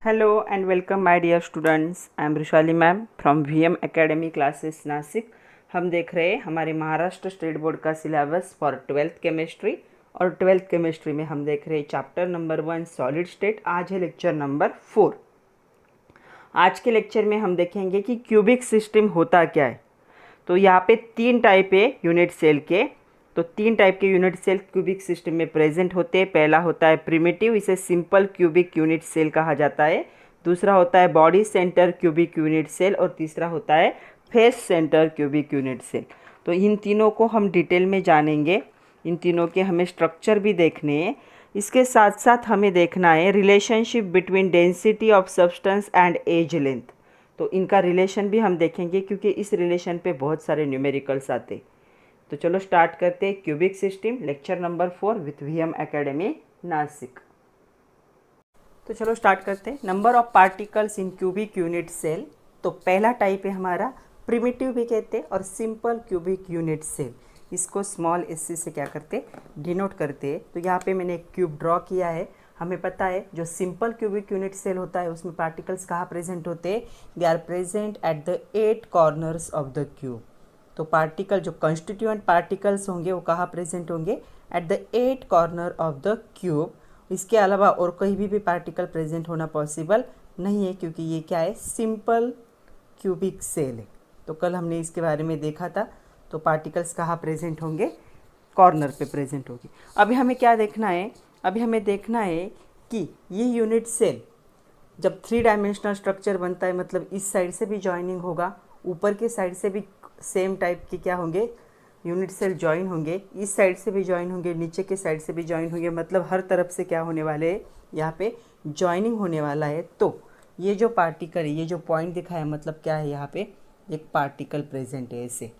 Hello and welcome my dear students. I am Rushali ma'am from VM academy classes Nashik. हम देख रहे हैं हमारे महाराष्ट्र स्टेट बोर्ड का सिलेबस फॉर 12th केमिस्ट्री और 12th केमिस्ट्री में हम देख रहे हैं चैप्टर नंबर 1 सॉलिड स्टेट। आज है लेक्चर नंबर 4। आज के लेक्चर में हम देखेंगे कि क्यूबिक सिस्टम होता क्या है। तो यहाँ पे 3 टाइप है यूनिट सेल के। तो 3 टाइप के यूनिट सेल क्यूबिक सिस्टम में प्रेजेंट होते हैं। पहला होता है प्रिमिटिव, इसे सिंपल क्यूबिक यूनिट सेल कहा जाता है। दूसरा होता है body centre cubic unit cell और तीसरा होता है face centre cubic unit cell. तो इन तीनों को हम डिटेल में जानेंगे। इन तीनों के हमें स्ट्रक्चर भी देखने हैं। इसके साथ साथ हमें देखना है relationship between density of substance and edge length. तो इनका रिलेशन भी हम देखेंगे क्योंकि इस रिलेशन पे बहुत सारे न्यूमेरिकल्स आते। तो चलो स्टार्ट करते हैं cubic system lecture number 4 with VM academy Nashik. तो चलो स्टार्ट करते हैं। Number of particles in cubic unit cell. तो पहला टाइप है हमारा प्रिमिटिव भी कहते हैं और सिंपल क्यूबिक यूनिट सेल। इसको स्मॉल एस से क्या करते डिनोट करते हैं। तो यहाँ पे मैंने एक क्यूब ड्रॉ किया है। हमें पता है जो सिंपल क्यूबिक यूनिट सेल होता है उसमें पार्टिकल्स कहाँ प्रेजेंट होते हैं, they are present at the 8 corners of the cube. तो पार्टिकल जो कंस्टिट्यूएंट पार्टिकल्स होंगे वो कहाँ प्रेजेंट होंगे, at the 8 corner of the cube. इसके अलावा और कहीं भी पार्टिकल प्रेजेंट होना पॉसिबल नहीं है क्योंकि ये क्या है, सिंपल क्यूबिक सेल है। तो कल हमने इसके बारे में देखा था। तो पार्टिकल्स कहाँ प्रेजेंट होंगे, कॉर्नर पे प्रेजेंट होगी। अभी हमें क्या देखना है, अभी हमें देखना है कि ये यूनिट सेल जब 3 डायमेंशनल स्ट्रक्चर बनता है, मतलब इस साइड से भी जॉइनिंग होगा, ऊपर के साइड से भी सेम टाइप के क्या होंगे, यूनिट सेल ज्वाइन होंगे, इस साइड से भी ज्वाइन होंगे, नीचे के साइड से भी ज्वाइन होंगे, मतलब हर तरफ से क्या होने वाले हैं, यहाँ पे ज्वाइनिंग होने वाला है। तो ये जो पार्टिकल है, ये जो पॉइंट दिखा है, मतलब क्या है, यहाँ पे एक पार्टिकल प्रेजेंट है, ऐसे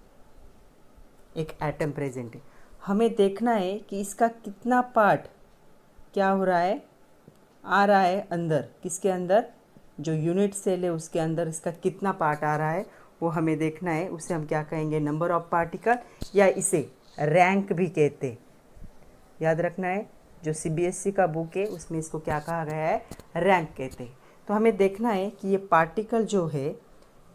एक एटम प्रेजेंट है। हमें देखना है कि इसका कितना पार्ट क्या हो रहा है, आ रहा है अंदर, किसके अंदर, जो यूनिट सेल है उसके अंदर इसका कितना पार्ट आ रहा है वो हमें देखना है। उसे हम क्या कहेंगे, नंबर ऑफ पार्टिकल, या इसे रैंक भी कहते हैं। याद रखना है, जो CBSE का बुक है उसमें इसको क्या कहा गया है, रैंक कहते हैं। तो हमें देखना है कि ये पार्टिकल जो है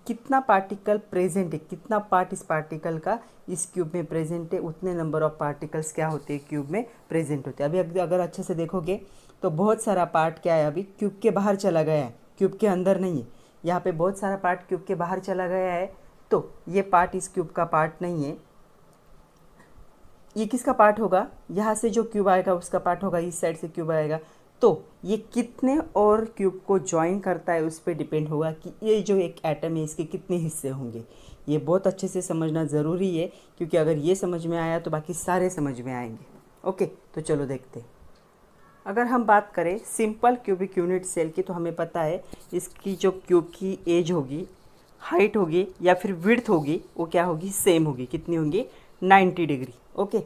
कितना पार्टिकल प्रेजेंट है, कितना पार्ट इस पार्टिकल का इस क्यूब में प्रेजेंट है, उतने नंबर ऑफ पार्टिकल्स क्या होते हैं क्यूब में प्रेजेंट होते हैं। अभी अगर अच्छे से देखोगे तो बहुत सारा पार्ट क्या है, अभी क्यूब के बाहर चला गया है, क्यूब के अंदर नहीं है। यहाँ पे बहुत सारा पार्ट क्यूब के बाहर चला गया है। तो ये पार्ट इस क्यूब का पार्ट नहीं है। ये किसका पार्ट होगा, यहाँ से जो क्यूब आएगा उसका पार्ट होगा, इस साइड से क्यूब आएगा। तो ये कितने और क्यूब को ज्वाइन करता है उस पर डिपेंड होगा कि ये जो एक एटम है इसके कितने हिस्से होंगे। ये बहुत अच्छे से समझना ज़रूरी है क्योंकि अगर ये समझ में आया तो बाकी सारे समझ में आएंगे। ओके, तो चलो देखते हैं। अगर हम बात करें सिंपल क्यूबिक यूनिट सेल की, तो हमें पता है इसकी जो क्यूब की एज होगी, हाइट होगी या फिर विड्थ होगी, वो क्या होगी, सेम होगी। कितनी होंगी, 90 डिग्री। ओके,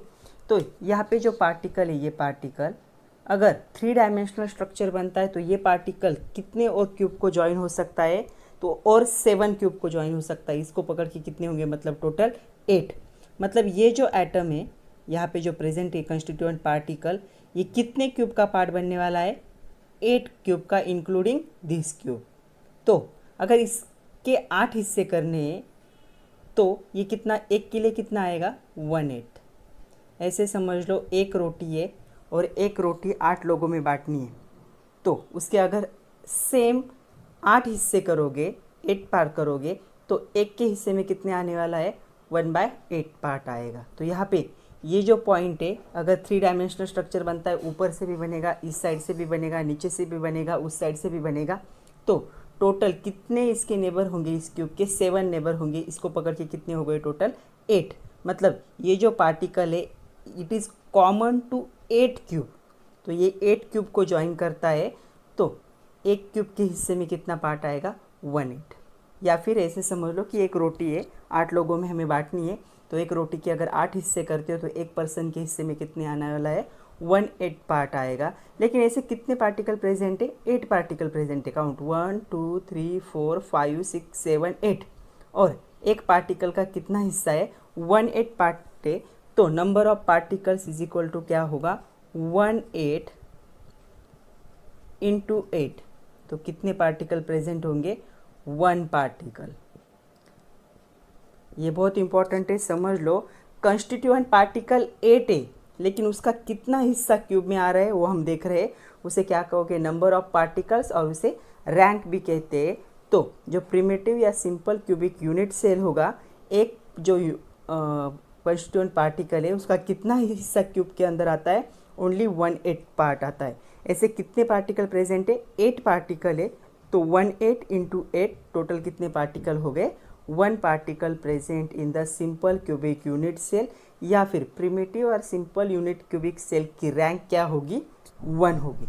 तो यहाँ पे जो पार्टिकल है, ये पार्टिकल अगर 3 डायमेंशनल स्ट्रक्चर बनता है तो ये पार्टिकल कितने और क्यूब को ज्वाइन हो सकता है, तो और 7 क्यूब को ज्वाइन हो सकता है। इसको पकड़ के कितने होंगे, मतलब टोटल 8। मतलब ये जो एटम है यहाँ पे जो प्रेजेंट है कंस्टिट्यूएंट पार्टिकल, ये कितने क्यूब का पार्ट बनने वाला है, 8 क्यूब का, इंक्लूडिंग दिस क्यूब। तो अगर इसके 8 हिस्से करने हैं तो ये कितना, एक के लिए कितना आएगा, 1/8। ऐसे समझ लो एक रोटी है और एक रोटी 8 लोगों में बांटनी है। तो उसके अगर सेम 8 हिस्से करोगे, 8 पार्ट करोगे, तो एक के हिस्से में कितने आने वाला है, 1/8 पार्ट आएगा। तो यहाँ पे ये जो पॉइंट है, अगर 3 डायमेंशनल स्ट्रक्चर बनता है, ऊपर से भी बनेगा, इस साइड से भी बनेगा, नीचे से भी बनेगा, उस साइड से भी बनेगा, तो टोटल कितने इसके नेबर होंगे, इस क्यूब के 7 नेबर होंगे। इसको पकड़ के कितने हो गए, टोटल 8। मतलब ये जो पार्टिकल है it is common to 8 cube. तो ये 8 क्यूब को ज्वाइन करता है। तो एक क्यूब के हिस्से में कितना पार्ट आएगा, 1/8। या फिर ऐसे समझ लो कि एक रोटी है, 8 लोगों में हमें बांटनी है, तो एक रोटी के अगर 8 हिस्से करते हो तो एक पर्सन के हिस्से में कितने आने वाला है, 1/8 पार्ट आएगा। लेकिन ऐसे कितने पार्टिकल प्रेजेंट है, 8 पार्टिकल प्रेजेंट है। काउंट 1 2 3 4 5 6 7 8। और एक पार्टिकल का कितना हिस्सा है, 1/8 पार्ट है। तो number of particles is equal to क्या होगा, 1/8 × 8। तो कितने पार्टिकल प्रेजेंट होंगे? 1 पार्टिकल। ये बहुत इंपॉर्टेंट है, समझ लो। कंस्टिट्यूएंट पार्टिकल 8 है, लेकिन उसका कितना हिस्सा क्यूब में आ रहा है वो हम देख रहे हैं। उसे क्या कहोगे? नंबर ऑफ पार्टिकल्स, और उसे रैंक भी कहते हैं। तो जो प्रिमिटिव या सिंपल क्यूबिक यूनिट सेल होगा, एक जो कंस्टिट्यूएंट पार्टिकल है उसका कितना हिस्सा क्यूब के अंदर आता है? ओनली 1/8 पार्ट आता है। ऐसे कितने पार्टिकल प्रेजेंट है? 8 पार्टिकल है, तो 1/8 इंटू 8 टोटल कितने पार्टिकल हो गए? 1 particle present in the simple cubic unit cell, या फिर प्रिमिटिव और सिंपल यूनिट क्यूबिक सेल की रैंक क्या होगी? 1 होगी।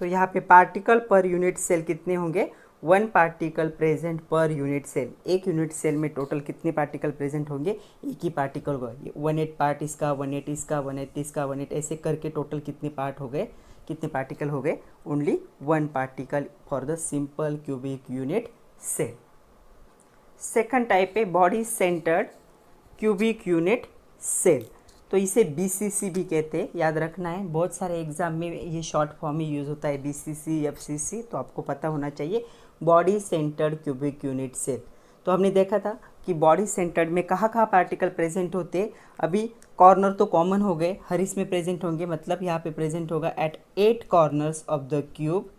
तो यहाँ पे पार्टिकल पर यूनिट सेल कितने होंगे? 1 particle present per unit cell. एक यूनिट सेल में टोटल कितने पार्टिकल प्रेजेंट होंगे? एक ही पार्टिकल होगा। 1/8 पार्ट इसका, 1/8 इसका, 1/8 इसका, 1/8 ऐसे करके टोटल कितने पार्ट हो गए? कितने पार्टिकल हो गए? Only 1 particle for the simple cubic unit cell. Second type है body centred cubic unit cell. तो इसे BCC भी कहते हैं, याद रखना है। बहुत सारे एग्जाम में ये शॉर्ट फॉर्म ही यूज़ होता है, BCC, FCC, तो आपको पता होना चाहिए। Body centred cubic unit cell. तो हमने देखा था कि बॉडी सेंटर्ड में कहाँ कहाँ पार्टिकल प्रेजेंट होते हैं। अभी कॉर्नर तो कॉमन हो गए, हर इसमें प्रेजेंट होंगे, मतलब यहाँ पे प्रेजेंट होगा at 8 corners of the cube.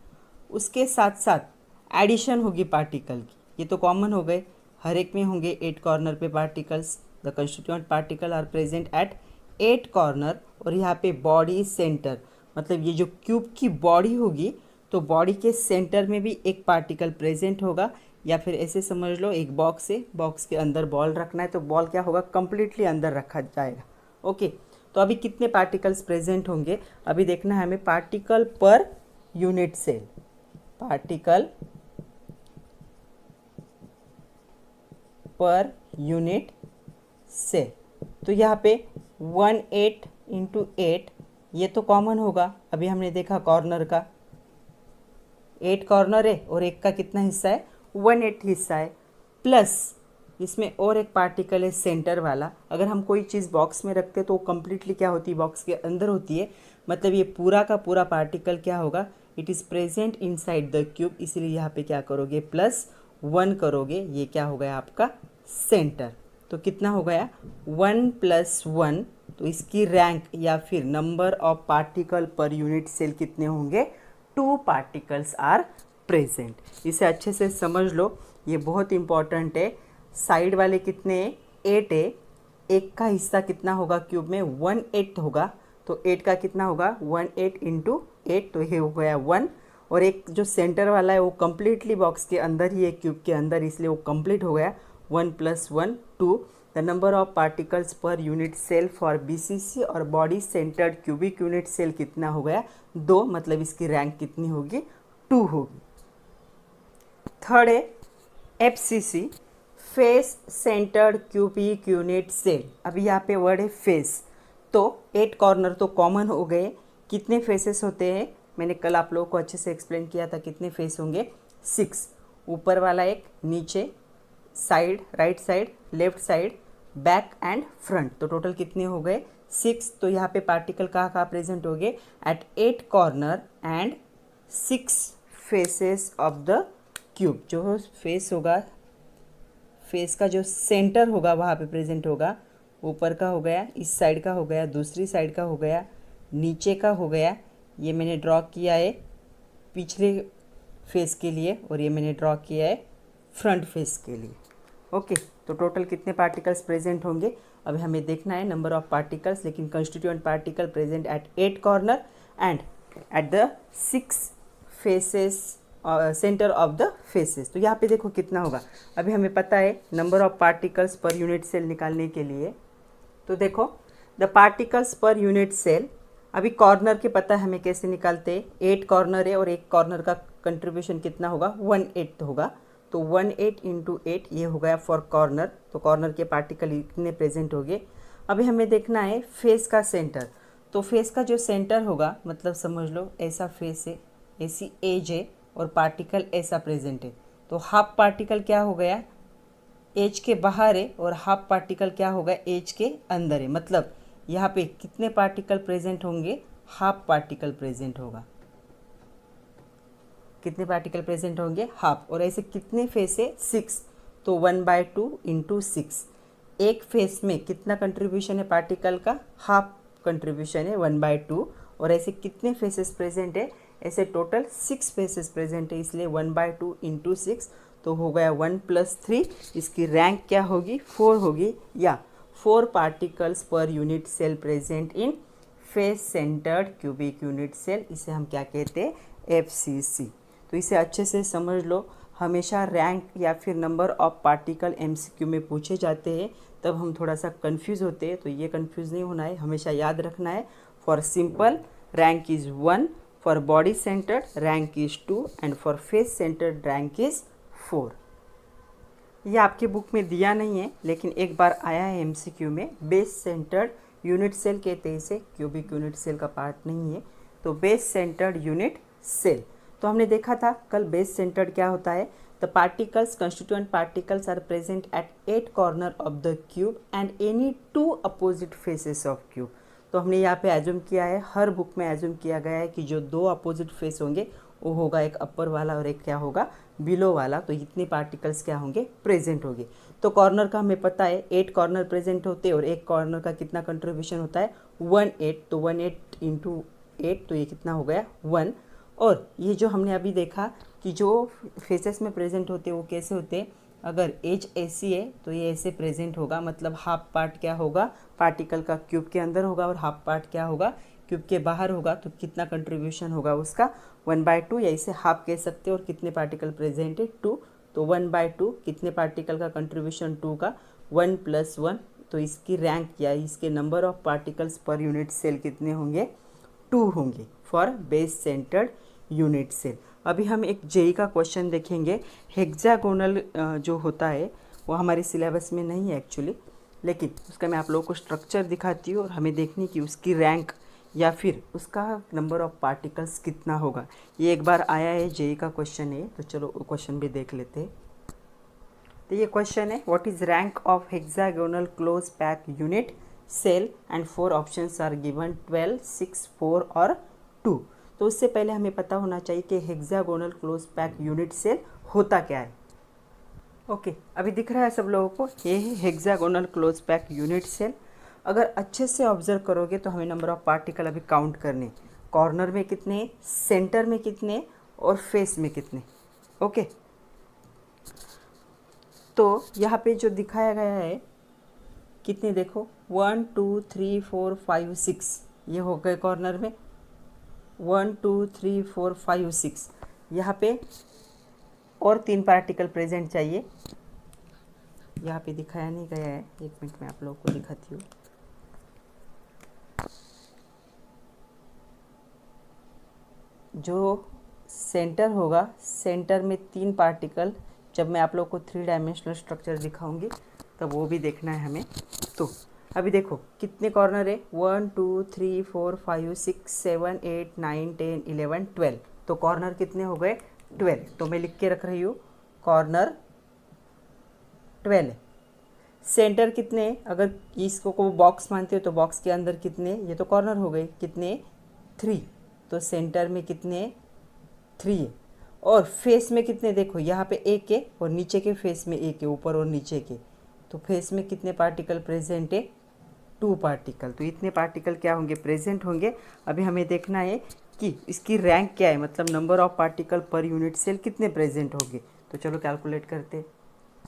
उसके साथ साथ एडिशन होगी पार्टिकल की, ये तो कॉमन हो गए, हर एक में होंगे 8 कॉर्नर पे particles. The constituent particle are present at 8 corner. और यहाँ पे बॉडी सेंटर, मतलब ये जो क्यूब की बॉडी होगी, तो बॉडी के सेंटर में भी एक पार्टिकल प्रेजेंट होगा। या फिर ऐसे समझ लो, एक बॉक्स है, बॉक्स के अंदर बॉल रखना है, तो बॉल क्या होगा? कंप्लीटली अंदर रखा जाएगा। ओके, तो अभी कितने पार्टिकल्स प्रेजेंट होंगे? अभी देखना है हमें particle per unit cell. Particle per unit cell, तो यहाँ पे 1/8 इंटू 8, ये तो कॉमन होगा। अभी हमने देखा कॉर्नर का 8 कॉर्नर है और एक का कितना हिस्सा है? 1/8 हिस्सा है। प्लस इसमें और एक पार्टिकल है सेंटर वाला। अगर हम कोई चीज़ बॉक्स में रखते हैं तो वो कम्प्लीटली क्या होती है? बॉक्स के अंदर होती है, मतलब ये पूरा का पूरा पार्टिकल क्या होगा? It is present inside the cube, इसीलिए यहाँ पे क्या करोगे? +1 करोगे। ये क्या हो गया आपका? सेंटर। तो कितना हो गया? 1 + 1। तो इसकी रैंक या फिर number of particle per unit cell कितने होंगे? 2 पार्टिकल्स आर प्रेजेंट। इसे अच्छे से समझ लो, ये बहुत इंपॉर्टेंट है। साइड वाले कितने? 8 है। एक का हिस्सा कितना होगा क्यूब में? 1/8 होगा। तो 8 का कितना होगा? 1/8 इंटू 8, तो ये हो गया 1। और एक जो सेंटर वाला है वो कम्प्लीटली बॉक्स के अंदर ही है, क्यूब के अंदर, इसलिए वो कंप्लीट हो गया। 1 + 1 2। The number of particles per unit cell for BCC और body centred cubic unit cell कितना हो गया? 2, मतलब इसकी रैंक कितनी होगी? 2 होगी। थर्ड है FCC, face centred cubic unit cell. अभी यहाँ पे वर्ड है फेस, तो 8 कॉर्नर तो कॉमन हो गए। कितने फेसेस होते हैं? मैंने कल आप लोगों को अच्छे से एक्सप्लेन किया था, कितने फेस होंगे? 6। ऊपर वाला एक, नीचे, side, right side, left side, back and front, तो टोटल कितने हो गए? 6। तो यहाँ पे पार्टिकल कहाँ कहाँ प्रेजेंट हो गए? At 8 corner and 6 faces of the cube. जो फेस होगा, फेस का जो सेंटर होगा वहाँ पे प्रेजेंट होगा। ऊपर का हो गया, इस साइड का हो गया, दूसरी साइड का हो गया, नीचे का हो गया। ये मैंने ड्रॉ किया है पिछले फेस के लिए, और ये मैंने ड्रॉ किया है फ्रंट फेस के लिए। ओके, तो टोटल कितने पार्टिकल्स प्रेजेंट होंगे? अभी हमें देखना है नंबर ऑफ पार्टिकल्स, लेकिन constituent particle present at 8 corner and at the 6 faces, centre of the faces. तो यहाँ पे देखो कितना होगा। अभी हमें पता है number of particles per unit cell निकालने के लिए, तो देखो the particles per unit cell. अभी कॉर्नर के पता है हमें कैसे निकालते हैं? 8 कॉर्नर है और एक कॉर्नर का कंट्रीब्यूशन कितना होगा? 1/8 होगा। तो 1/8 इंटू 8, ये हो गया फॉर कॉर्नर। तो कॉर्नर के पार्टिकल इतने प्रेजेंट हो गए। अभी हमें देखना है फेस का सेंटर। तो फेस का जो सेंटर होगा, मतलब समझ लो ऐसा फेस है, ऐसी एज है और पार्टिकल ऐसा प्रेजेंट है, तो हाफ पार्टिकल क्या हो गया? एज के बाहर है, और हाफ पार्टिकल क्या होगा? एज के अंदर है। मतलब यहाँ पे कितने पार्टिकल प्रेजेंट होंगे? हाफ पार्टिकल प्रेजेंट होगा। कितने पार्टिकल प्रेजेंट होंगे, हाफ। और ऐसे कितने फेस है, 6, तो 1/2 इंटू 6। एक फेस में कितना कंट्रीब्यूशन है पार्टिकल का, हाफ कंट्रीब्यूशन है 1/2। और ऐसे कितने फेसेस प्रेजेंट है, ऐसे टोटल 6 फेसेस प्रेजेंट है, इसलिए 1/2 इंटू 6, तो हो गया 1 + 3। इसकी रैंक क्या होगी, 4 होगी, या 4 particles per unit cell present in face centred cubic unit cell. इसे हम क्या कहते हैं, FCC। तो इसे अच्छे से समझ लो। हमेशा रैंक या फिर नंबर ऑफ पार्टिकल MCQ में पूछे जाते हैं, तब हम थोड़ा सा कंफ्यूज होते हैं, तो ये कंफ्यूज नहीं होना है, हमेशा याद रखना है। For simple rank is 1, for body centred rank is 2 and for face centred rank is 4। ये आपकी बुक में दिया नहीं है, लेकिन एक बार आया है MCQ में। बेस सेंटर्ड यूनिट सेल कहते हैं इसे, क्यूबिक यूनिट सेल का पार्ट नहीं है, तो बेस सेंटर्ड यूनिट सेल। तो हमने देखा था कल बेस सेंटर्ड क्या होता है, the particles constituent particles are present at 8 corner of the cube and any 2 opposite faces of cube. तो हमने यहाँ पे एज्यूम किया है, हर बुक में एज्यूम किया गया है कि जो 2 अपोजिट फेस होंगे वो होगा एक अपर वाला और एक क्या होगा, बिलो वाला। तो इतने पार्टिकल्स क्या होंगे, प्रेजेंट होंगे। तो कॉर्नर का हमें पता है 8 कॉर्नर प्रेजेंट होते हैं, और एक कॉर्नर का कितना कंट्रीब्यूशन होता है, 1/8। तो 1/8 इंटू 8, तो ये कितना हो गया, 1। और ये जो हमने अभी देखा कि जो फेसेस में प्रेजेंट होते हैं वो कैसे होते हैं, अगर एज ऐसी है तो ये ऐसे प्रेजेंट होगा, मतलब हाफ पार्ट क्या होगा, पार्टिकल का क्यूब के अंदर होगा, और हाफ पार्ट क्या होगा, क्यूब के बाहर होगा। तो कितना कंट्रीब्यूशन होगा उसका, 1/2, या इसे हाफ कह सकते हैं। और कितने पार्टिकल प्रेजेंट है, 2, तो 1/2 कितने पार्टिकल का कंट्रीब्यूशन, 2 का, 1 + 1। तो इसकी रैंक या इसके number of particles per unit cell कितने होंगे, 2 होंगे for base centred unit cell. अभी हम एक जेई का क्वेश्चन देखेंगे। हेक्सागोनल जो होता है वो हमारे सिलेबस में नहीं है एक्चुअली, लेकिन उसका मैं आप लोगों को स्ट्रक्चर दिखाती हूँ, और हमें देखनी कि उसकी रैंक या फिर उसका नंबर ऑफ पार्टिकल्स कितना होगा। ये एक बार आया है, जेई का क्वेश्चन है, तो चलो वो क्वेश्चन भी देख लेते हैं। तो ये क्वेश्चन है, what is rank of hexagonal close pack unit cell, and 4 options are given, 12, 6, 4 और 2। तो उससे पहले हमें पता होना चाहिए कि hexagonal close pack unit cell होता क्या है। ओके, अभी दिख रहा है सब लोगों को, ये है hexagonal close pack unit cell. अगर अच्छे से ऑब्जर्व करोगे तो हमें नंबर ऑफ पार्टिकल अभी काउंट करने, कॉर्नर में कितने, सेंटर में कितने, और फेस में कितने। ओके, तो यहाँ पे जो दिखाया गया है कितने, देखो 1 2 3 4 5 6, ये हो गए कॉर्नर में, 1 2 3 4 5 6। यहाँ पे और 3 पार्टिकल प्रेजेंट चाहिए, यहाँ पे दिखाया नहीं गया है, एक मिनट में आप लोगों को दिखाती हूँ। जो सेंटर होगा, सेंटर में 3 पार्टिकल, जब मैं आप लोग को 3 डायमेंशनल स्ट्रक्चर दिखाऊंगी तब वो भी देखना है हमें। तो अभी देखो कितने कॉर्नर है, 1 2 3 4 5 6 7 8 9 10 11 12। तो कॉर्नर कितने हो गए, 12। तो मैं लिख के रख रही हूँ, कॉर्नर 12 है। सेंटर कितने, अगर इसको को बॉक्स मानते हो तो बॉक्स के अंदर कितने, ये तो कॉर्नर हो गए, कितने, 3। तो सेंटर में कितने, 3 है। और फेस में कितने, देखो यहाँ पे एक है, और नीचे के फेस में एक है, ऊपर और नीचे के। तो फेस में कितने पार्टिकल प्रेजेंट है, 2 पार्टिकल। तो इतने पार्टिकल क्या होंगे, प्रेजेंट होंगे। अभी हमें देखना है कि इसकी रैंक क्या है, मतलब number of particle per unit cell कितने प्रेजेंट होंगे। तो चलो कैलकुलेट करते हैं।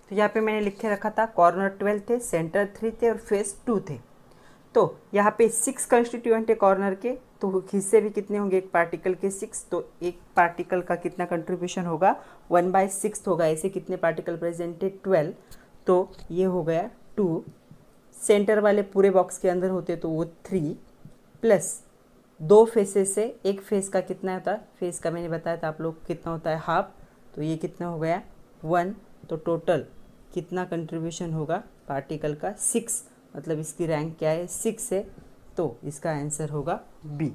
तो यहाँ पे मैंने लिख के रखा था, कॉर्नर 12 थे, सेंटर 3 थे और फेस 2 थे। तो यहाँ पे 6 कंस्टिट्यूएंट है कॉर्नर के, तो हिस्से भी कितने होंगे, एक पार्टिकल के 6। तो एक पार्टिकल का कितना कंट्रीब्यूशन होगा, 1/6 होगा। ऐसे कितने पार्टिकल प्रेजेंट है, 12। तो ये हो गया 2। सेंटर वाले पूरे बॉक्स के अंदर होते तो वो 3, प्लस 2 फेसेस से, एक फेस का कितना होता है, फेस का मैंने बताया था आप लोग कितना होता है, हाफ। तो ये कितना हो गया, 1। तो टोटल कितना कंट्रीब्यूशन होगा पार्टिकल का, 6। मतलब इसकी रैंक क्या है, 6 है। तो इसका आंसर होगा B,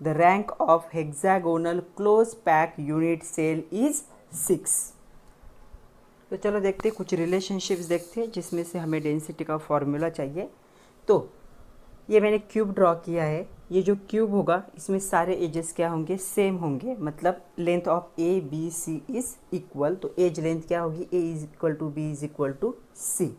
the rank of hexagonal close pack unit cell is 6। तो चलो देखते हैं, कुछ रिलेशनशिप्स देखते हैं जिसमें से हमें डेंसिटी का फॉर्मूला चाहिए। तो ये मैंने क्यूब ड्रॉ किया है, ये जो क्यूब होगा इसमें सारे एजेस क्या होंगे, सेम होंगे, मतलब length of A B C is equal, तो एज लेंथ क्या होगी, A is equal to B is equal to C.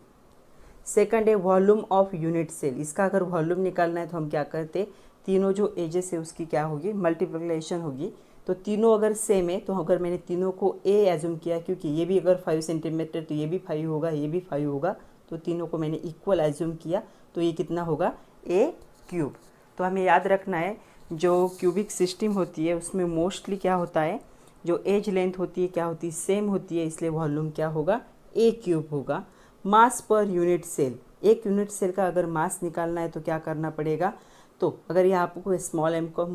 Second है वॉल्यूम ऑफ यूनिट सेल, इसका अगर वॉल्यूम निकालना है तो हम क्या करते, तीनों जो एजेस है उसकी क्या होगी, मल्टीप्लिकेशन होगी। तो तीनों अगर सेम है तो अगर मैंने तीनों को ए एज्यूम किया, क्योंकि ये भी अगर 5 सेंटीमीटर तो ये भी 5 होगा, ये भी 5 होगा, तो तीनों को मैंने इक्वल एज्यूम किया, तो ये कितना होगा, ए क्यूब। तो हमें याद रखना है जो क्यूबिक सिस्टम होती है उसमें मोस्टली क्या होता है, जो एज लेंथ होती है क्या होती है, सेम होती है, इसलिए वॉल्यूम क्या होगा, ए क्यूब होगा। मास पर यूनिट सेल, एक यूनिट सेल का अगर मास निकालना है तो क्या करना पड़ेगा, तो अगर यहाँ आपको स्मॉल एम को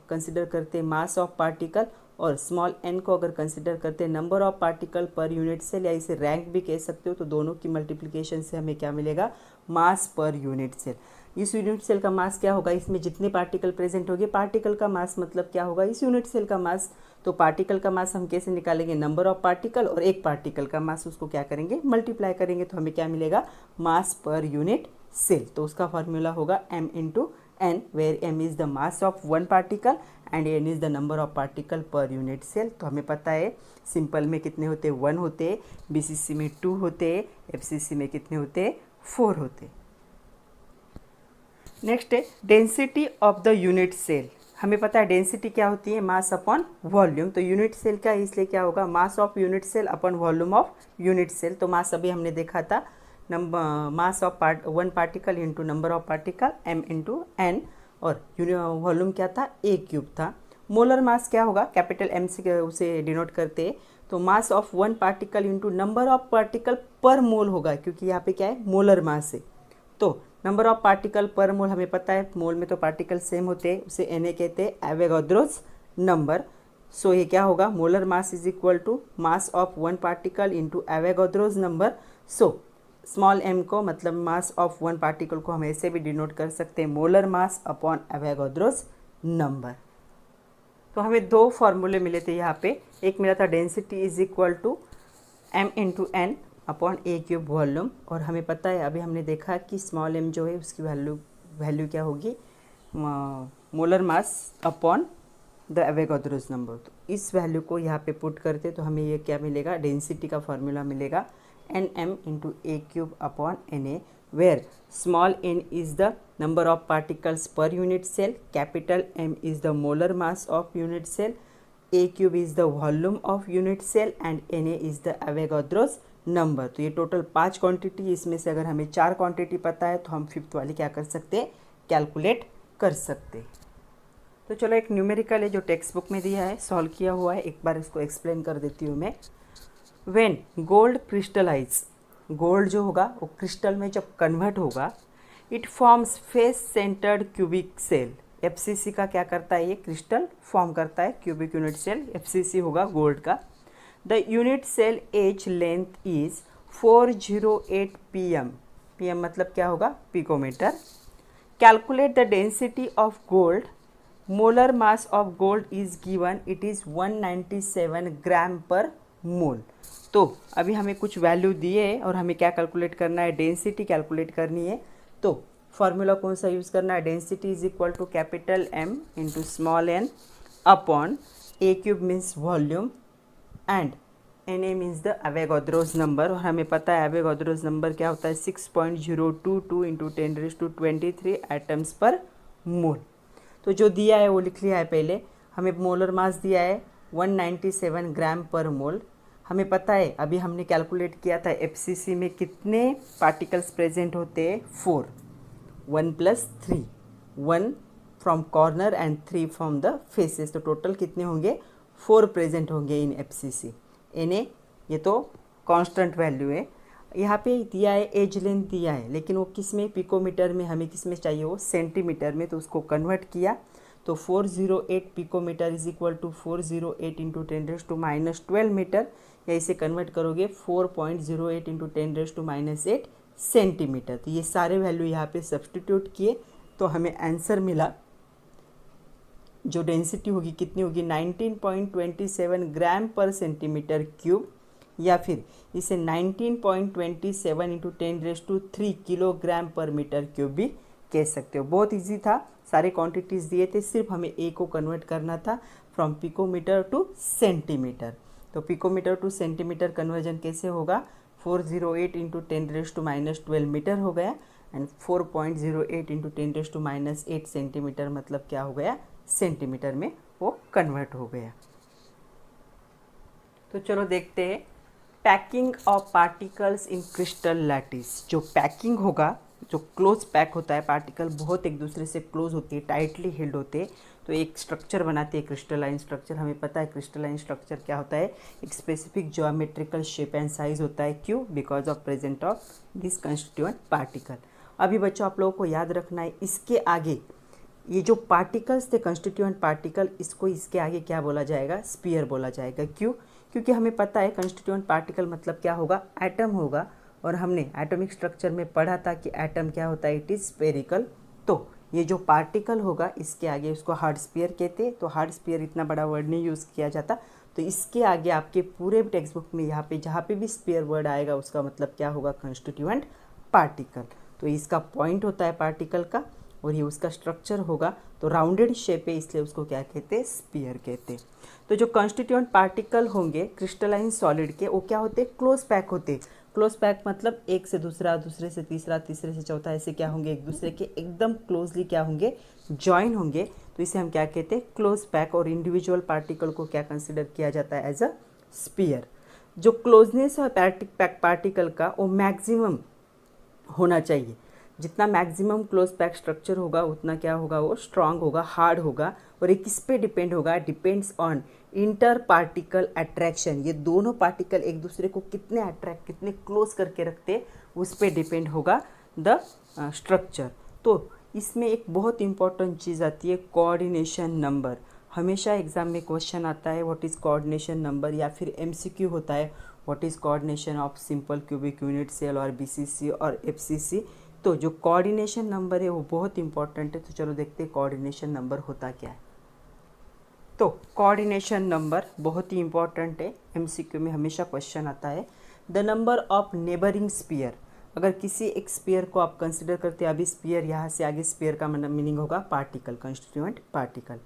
कंसिडर करते हैं मास ऑफ पार्टिकल और स्मॉल एन को अगर कंसिडर करते हैं number of particle per unit cell, या इसे रैंक भी कह सकते हो, तो दोनों की मल्टीप्लिकेशन से हमें क्या मिलेगा, मास पर यूनिट सेल। इस यूनिट सेल का मास क्या होगा, इसमें जितने पार्टिकल प्रेजेंट होंगे, पार्टिकल का मास मतलब क्या होगा, इस यूनिट सेल का मास। तो पार्टिकल का मास हम कैसे निकालेंगे, नंबर ऑफ पार्टिकल और एक पार्टिकल का मास, उसको क्या करेंगे, मल्टीप्लाई करेंगे, तो हमें क्या मिलेगा, मास पर यूनिट सेल। तो उसका फॉर्मूला होगा m into n, where m is the mass of one particle and n is the number of particle per unit cell. तो हमें पता है सिंपल में कितने होते, 1 होते, BCC में 2 होते, FCC में कितने होते, 4 होते। नेक्स्ट है density of the unit cell. हमें पता है डेंसिटी क्या होती है, मास अपॉन वॉल्यूम। तो यूनिट सेल का इसलिए क्या होगा, mass of unit cell upon volume of unit cell. तो मास अभी हमने देखा था, number mass of one particle into number of particle m into n, और वॉल्यूम क्या था, ए क्यूब था। मोलर मास क्या होगा, कैपिटल M से उसे डिनोट करते हैं, तो मास of one particle into number of particle पर मोल होगा, क्योंकि यहाँ पे क्या है, मोलर मास है। तो नंबर ऑफ पार्टिकल पर मोल हमें पता है, मोल में तो पार्टिकल सेम होते हैं, उसे Na कहते हैं, एवोगाड्रोस नंबर। सो ये क्या होगा, molar mass is equal to mass of one particle into Avogadro's number. So small m को मतलब मास ऑफ वन पार्टिकल को हम ऐसे भी डिनोट कर सकते हैं, molar mass upon Avogadro's number. तो हमें दो फॉर्मूले मिले थे यहाँ पे, एक मिला था density is equal to m into n upon a cube volume, और हमें पता है अभी हमने देखा कि स्मॉल m जो है उसकी वैल्यू क्या होगी, molar mass upon the Avogadro's number. तो इस वैल्यू को यहाँ पे पुट करते तो हमें ये क्या मिलेगा, डेंसिटी का फॉर्मूला मिलेगा nm into a cube upon Na, where small n is the number of particles per unit cell, capital M is the molar mass of unit cell, a cube is the volume of unit cell and Na is the Avogadro's number. तो ये total 5 quantity, इसमें से अगर हमें 4 quantity पता है तो हम 5th वाली क्या कर सकते हैं, कैलकुलेट कर सकते हैं। तो चलो एक न्यूमेरिकल है जो टेक्स्ट बुक में दिया है, सॉल्व किया हुआ है, एक बार इसको एक्सप्लेन कर देती हूँ मैं। व्हेन गोल्ड क्रिस्टलाइज, गोल्ड जो होगा वो क्रिस्टल में जब कन्वर्ट होगा, it forms face centred cubic cell. FCC का क्या करता है, ये क्रिस्टल फॉर्म करता है, क्यूबिक यूनिट सेल FCC होगा गोल्ड का। The unit cell H length is 408 pm, pm मतलब क्या होगा, picometre. Calculate the density of gold, molar mass of gold is given, it is 197 ग्राम पर मोल। तो अभी हमें कुछ वैल्यू दिए है और हमें क्या कैलकुलेट करना है, डेंसिटी कैलकुलेट करनी है। तो फॉर्मूला कौन सा यूज़ करना है, density is equal to capital M into small n upon a cube means volume and Na means the Avogadro's number, और हमें पता है एवोगाड्रोस नंबर क्या होता है, 6.022 इंटू 10⁻23 एटम्स पर मोल। तो जो दिया है वो लिख लिया है पहले, हमें मोलर मास दिया है 197 ग्राम पर मोल। हमें पता है अभी हमने कैलकुलेट किया था FCC में कितने पार्टिकल्स प्रेजेंट होते हैं, 4, 1 + 3, 1 from corner and 3 from the faces, तो टोटल कितने होंगे, 4 प्रेजेंट होंगे इन FCC। Na ये तो कांस्टेंट वैल्यू है, यहाँ पे दिया है एज लेंथ दिया है, लेकिन वो किस में, पिकोमीटर में, हमें किस में चाहिए, वो सेंटीमीटर में, तो उसको कन्वर्ट किया तो 408 picometre is equal to 408 into 10⁻12 metre, या इसे कन्वर्ट करोगे 4.08 इंटू 10⁻8 सेंटीमीटर। तो ये सारे वैल्यू यहाँ पे सब्सटीट्यूट किए तो हमें आंसर मिला, जो डेंसिटी होगी कितनी होगी, 19.27 ग्राम पर सेंटीमीटर क्यूब, या फिर इसे 19.27 इंटू 10⁻³ किलोग्राम पर मीटर क्यूब भी कह सकते हो। बहुत इजी था, सारे क्वांटिटीज़ दिए थे, सिर्फ हमें ए को कन्वर्ट करना था फ्रॉम पिकोमीटर टू सेंटीमीटर। तो पिकोमीटर टू सेंटीमीटर कन्वर्जन कैसे होगा, 408 इंटू 10⁻⁻12 मीटर हो गया एंड 4.08 इंटू 10⁻⁻8 सेंटीमीटर मतलब क्या हो गया, सेंटीमीटर में वो कन्वर्ट हो गया। तो चलो देखते हैं packing of particles in crystal lattice. जो पैकिंग होगा, जो क्लोज पैक होता है, पार्टिकल बहुत एक दूसरे से क्लोज होते हैं, टाइटली हेल्ड होते हैं, तो एक स्ट्रक्चर बनाते हैं क्रिस्टलाइन स्ट्रक्चर। हमें पता है क्रिस्टलाइन स्ट्रक्चर क्या होता है, एक specific geometrical shape and size होता है। क्यों, because of present of this constituent particle. अभी बच्चों आप लोगों को याद रखना है, इसके आगे ये जो पार्टिकल्स थे कंस्टिट्यूएंट पार्टिकल, इसको इसके आगे क्या बोला जाएगा, स्फीयर बोला जाएगा। क्यों, क्योंकि हमें पता है कंस्टिट्यूएंट पार्टिकल मतलब क्या होगा, एटम होगा, और हमने एटॉमिक स्ट्रक्चर में पढ़ा था कि एटम क्या होता है, इट इज़ स्फेरिकल। तो ये जो पार्टिकल होगा इसके आगे उसको हार्ड स्फीयर कहते हैं। तो हार्ड स्फीयर इतना बड़ा वर्ड नहीं यूज़ किया जाता, तो इसके आगे आपके पूरे टेक्स्ट बुक में यहाँ पे जहाँ पे भी स्फीयर वर्ड आएगा उसका मतलब क्या होगा, कंस्टिट्यूएंट पार्टिकल। तो इसका पॉइंट होता है पार्टिकल का, और ये उसका स्ट्रक्चर होगा, तो राउंडेड शेप है इसलिए उसको क्या कहते हैं, स्फीयर कहते हैं। तो जो कंस्टिट्यूएंट पार्टिकल होंगे क्रिस्टलाइन सॉलिड के, वो क्या होते हैं, क्लोज पैक होते हैं। क्लोज पैक मतलब एक से दूसरा, दूसरे से तीसरा, तीसरे से चौथा, ऐसे क्या होंगे, एक दूसरे के एकदम क्लोजली क्या होंगे, जॉइन होंगे। तो इसे हम क्या कहते हैं, क्लोज पैक। और इंडिविजुअल पार्टिकल को क्या कंसिडर किया जाता है, एज अ स्फीयर। जो क्लोजनेस है पार्टिकल का वो मैक्सिमम होना चाहिए। जितना मैक्सिमम क्लोज पैक स्ट्रक्चर होगा उतना क्या होगा, वो स्ट्रांग होगा, हार्ड होगा। और ये किस पे डिपेंड होगा, depends on inter particle attraction. ये दोनों पार्टिकल एक दूसरे को कितने अट्रैक्ट, कितने क्लोज करके रखते, उस पे डिपेंड होगा द स्ट्रक्चर। तो इसमें एक बहुत इंपॉर्टेंट चीज़ आती है, कोऑर्डिनेशन नंबर। हमेशा एग्जाम में क्वेश्चन आता है व्हाट इज़ कोऑर्डिनेशन नंबर, या फिर एमसीक्यू होता है what is coordination of simple cubic unit cell और बीसीसी और एफसीसी। तो जो कोऑर्डिनेशन नंबर है वो बहुत इंपॉर्टेंट है। तो चलो देखते हैं कोऑर्डिनेशन नंबर होता क्या है। तो कोऑर्डिनेशन नंबर बहुत ही इंपॉर्टेंट है, एमसीक्यू में हमेशा क्वेश्चन आता है। The number of neighbouring sphere, अगर किसी एक स्फीयर को आप कंसिडर करते हैं, अभी स्फीयर यहाँ से आगे स्फीयर का मीनिंग होगा particle, constituent particle.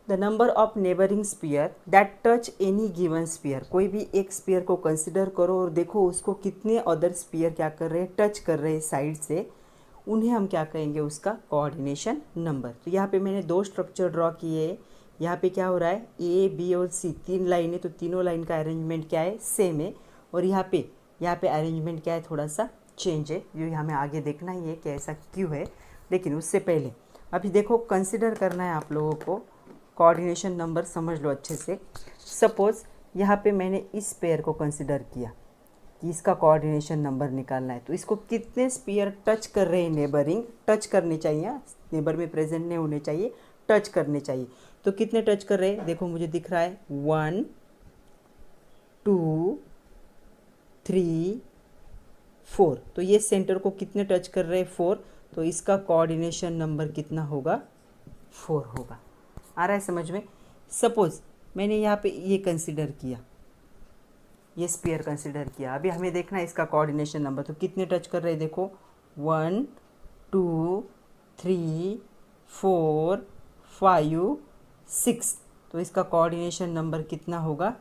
The number of neighbouring sphere that touch any given sphere, कोई भी एक स्फीयर को कंसिडर करो और देखो उसको कितने अदर स्फीयर क्या कर रहे हैं, टच कर रहे हैं साइड से, उन्हें हम क्या कहेंगे, उसका कोऑर्डिनेशन नंबर। तो यहाँ पे मैंने दो स्ट्रक्चर ड्रॉ किए हैं। यहाँ पे क्या हो रहा है, ए बी और सी तीन लाइन है, तो तीनों लाइन का अरेंजमेंट क्या है, सेम है। और यहाँ पे अरेंजमेंट क्या है, थोड़ा सा चेंज है, जो हमें आगे देखना ही है कि ऐसा क्यों है। लेकिन उससे पहले अभी देखो कंसिडर करना है आप लोगों को, कोऑर्डिनेशन नंबर समझ लो अच्छे से। सपोज़ यहाँ पे मैंने इस पेयर को कंसिडर किया कि इसका कोऑर्डिनेशन नंबर निकालना है, तो इसको कितने स्फीयर टच कर रहे हैं, नेबरिंग टच करने चाहिए, नेबर में प्रेजेंट नहीं होने चाहिए, टच करने चाहिए। तो कितने टच कर रहे हैं, देखो मुझे दिख रहा है 1 2 3 4। तो ये सेंटर को कितने टच कर रहे हैं, 4। तो इसका कोऑर्डिनेशन नंबर कितना होगा, 4 होगा। आ रहा है समझ में। सपोज़ मैंने यहाँ पे ये कंसिडर किया, ये स्फीयर कंसिडर किया, अभी हमें देखना है इसका कोऑर्डिनेशन नंबर। तो कितने टच कर रहे हैं, देखो 1 2 3 4 5 6। तो इसका कोऑर्डिनेशन नंबर कितना होगा,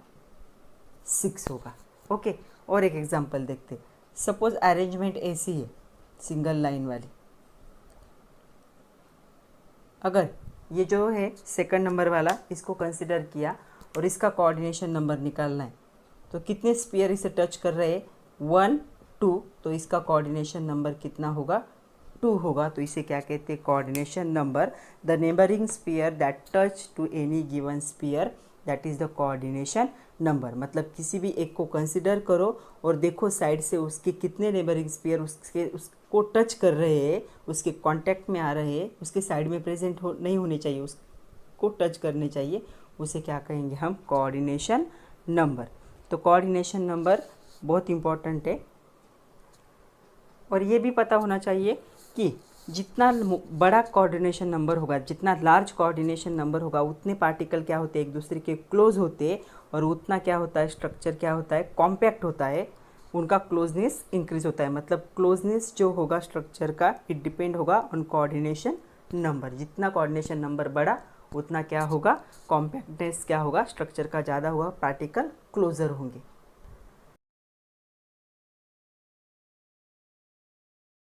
6 होगा। ओके, और एक एग्जांपल देखते। सपोज़ अरेंजमेंट ऐसी है, सिंगल लाइन वाली। अगर ये जो है सेकंड नंबर वाला, इसको कंसिडर किया और इसका कोऑर्डिनेशन नंबर निकालना है, तो कितने स्फीयर इसे टच कर रहे हैं, 1 2। तो इसका कोऑर्डिनेशन नंबर कितना होगा, 2 होगा। तो इसे क्या कहते हैं, coordination number. The neighbouring sphere that touch to any given sphere, that is the coordination number. मतलब किसी भी एक को कंसिडर करो और देखो साइड से उसके कितने नेबरिंग स्फीयर उसको टच कर रहे हैं, उसके कांटेक्ट में आ रहे हैं, उसके साइड में प्रेजेंट नहीं होने चाहिए, उसको टच करने चाहिए, उसे क्या कहेंगे हम, कोऑर्डिनेशन नंबर। तो कोऑर्डिनेशन नंबर बहुत इंपॉर्टेंट है। और ये भी पता होना चाहिए कि जितना बड़ा कोऑर्डिनेशन नंबर होगा, जितना लार्ज कोऑर्डिनेशन नंबर होगा, उतने पार्टिकल क्या होते हैं, एक दूसरे के क्लोज होते हैं, और उतना क्या होता है, स्ट्रक्चर क्या होता है, कॉम्पैक्ट होता है। उनका क्लोजनेस इंक्रीज होता है। मतलब क्लोजनेस जो होगा स्ट्रक्चर का, इट डिपेंड होगा ऑन कोऑर्डिनेशन नंबर। जितना कोऑर्डिनेशन नंबर बढ़ा उतना क्या होगा, कॉम्पैक्टनेस क्या होगा, स्ट्रक्चर का ज़्यादा हुआ, पार्टिकल क्लोजर होंगे।